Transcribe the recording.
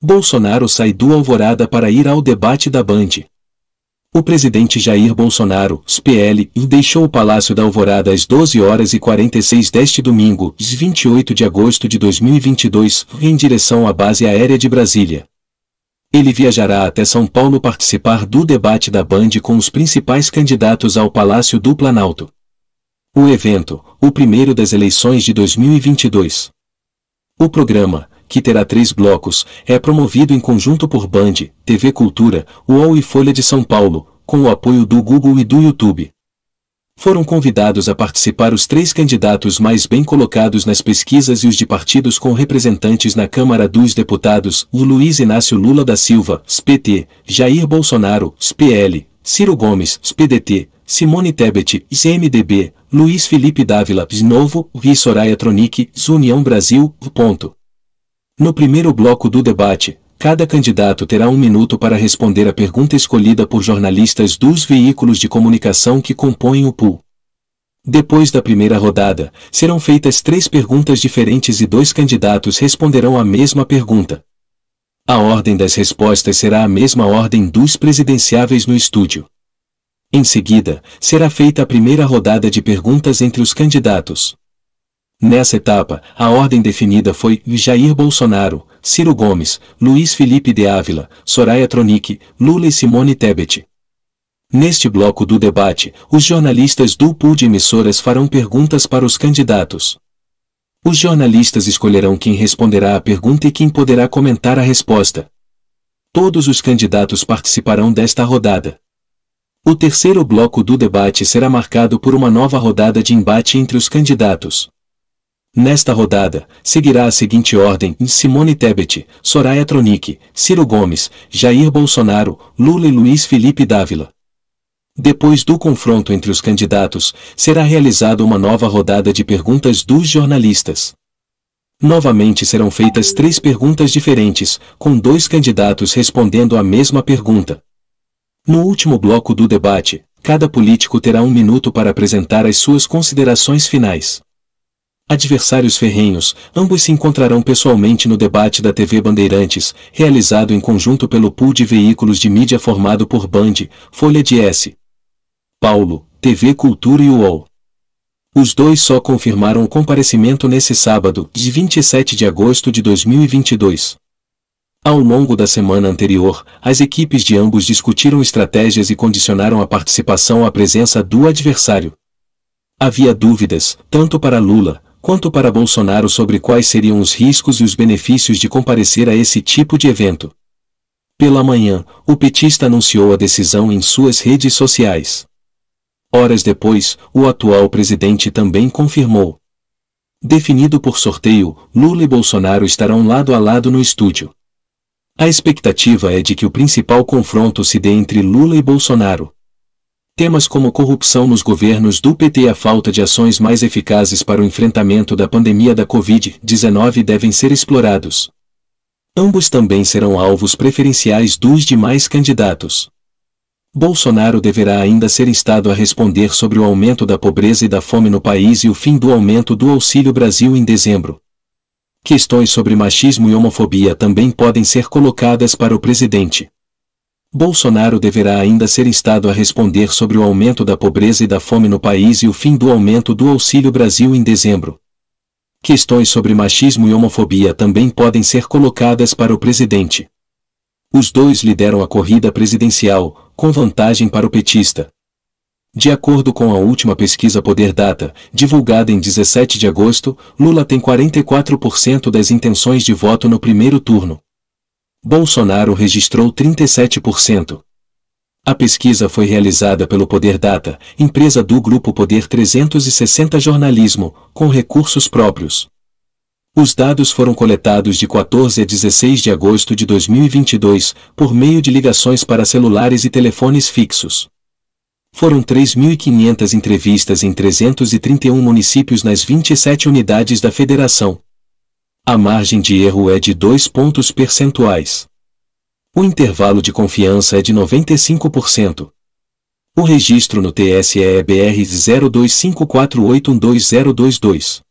Bolsonaro sai do Alvorada para ir ao debate da Band. O presidente Jair Bolsonaro, PL, deixou o Palácio da Alvorada às 12h46 deste domingo, 28 de agosto de 2022, em direção à base aérea de Brasília. Ele viajará até São Paulo participar do debate da Band com os principais candidatos ao Palácio do Planalto. O evento, o primeiro das eleições de 2022. O programa, que terá 3 blocos, é promovido em conjunto por Band, TV Cultura, UOL e Folha de São Paulo, com o apoio do Google e do YouTube. Foram convidados a participar os 3 candidatos mais bem colocados nas pesquisas e os de partidos com representantes na Câmara dos Deputados, Luiz Inácio Lula da Silva, PT, Jair Bolsonaro, PL, Ciro Gomes, PDT, Simone Tebet, MDB, Luiz Felipe Dávila, Novo, e Soraya Tronic, União Brasil, ponto. No primeiro bloco do debate, cada candidato terá 1 minuto para responder a pergunta escolhida por jornalistas dos veículos de comunicação que compõem o pool. Depois da primeira rodada, serão feitas 3 perguntas diferentes e 2 candidatos responderão a mesma pergunta. A ordem das respostas será a mesma ordem dos presidenciáveis no estúdio. Em seguida, será feita a primeira rodada de perguntas entre os candidatos. Nessa etapa, a ordem definida foi Jair Bolsonaro, Ciro Gomes, Luiz Felipe de Ávila, Soraya Tronic, Lula e Simone Tebet. Neste bloco do debate, os jornalistas do pool de emissoras farão perguntas para os candidatos. Os jornalistas escolherão quem responderá a pergunta e quem poderá comentar a resposta. Todos os candidatos participarão desta rodada. O terceiro bloco do debate será marcado por uma nova rodada de embate entre os candidatos. Nesta rodada, seguirá a seguinte ordem: Simone Tebet, Soraya Tronic, Ciro Gomes, Jair Bolsonaro, Lula e Luiz Felipe Dávila. Depois do confronto entre os candidatos, será realizada uma nova rodada de perguntas dos jornalistas. Novamente serão feitas 3 perguntas diferentes, com 2 candidatos respondendo a mesma pergunta. No último bloco do debate, cada político terá 1 minuto para apresentar as suas considerações finais. Adversários ferrenhos, ambos se encontrarão pessoalmente no debate da TV Bandeirantes, realizado em conjunto pelo pool de veículos de mídia formado por Band, Folha de S. Paulo, TV Cultura e UOL. Os 2 só confirmaram o comparecimento nesse sábado, de 27 de agosto de 2022. Ao longo da semana anterior, as equipes de ambos discutiram estratégias e condicionaram a participação à presença do adversário. Havia dúvidas, tanto para Lula quanto para Bolsonaro, sobre quais seriam os riscos e os benefícios de comparecer a esse tipo de evento. Pela manhã, o petista anunciou a decisão em suas redes sociais. Horas depois, o atual presidente também confirmou. Definido por sorteio, Lula e Bolsonaro estarão lado a lado no estúdio. A expectativa é de que o principal confronto se dê entre Lula e Bolsonaro. Temas como corrupção nos governos do PT e a falta de ações mais eficazes para o enfrentamento da pandemia da Covid-19 devem ser explorados. Ambos também serão alvos preferenciais dos demais candidatos. Bolsonaro deverá ainda ser instado a responder sobre o aumento da pobreza e da fome no país e o fim do aumento do Auxílio Brasil em dezembro. Questões sobre machismo e homofobia também podem ser colocadas para o presidente. Bolsonaro deverá ainda ser instado a responder sobre o aumento da pobreza e da fome no país e o fim do aumento do Auxílio Brasil em dezembro. Questões sobre machismo e homofobia também podem ser colocadas para o presidente. Os 2 lideram a corrida presidencial, com vantagem para o petista. De acordo com a última pesquisa Poder Data, divulgada em 17 de agosto, Lula tem 44% das intenções de voto no primeiro turno. Bolsonaro registrou 37%. A pesquisa foi realizada pelo Poder Data, empresa do Grupo Poder 360 Jornalismo, com recursos próprios. Os dados foram coletados de 14 a 16 de agosto de 2022, por meio de ligações para celulares e telefones fixos. Foram 3.500 entrevistas em 331 municípios nas 27 unidades da federação. A margem de erro é de 2 pontos percentuais. O intervalo de confiança é de 95%. O registro no TSE é BR 0254812022.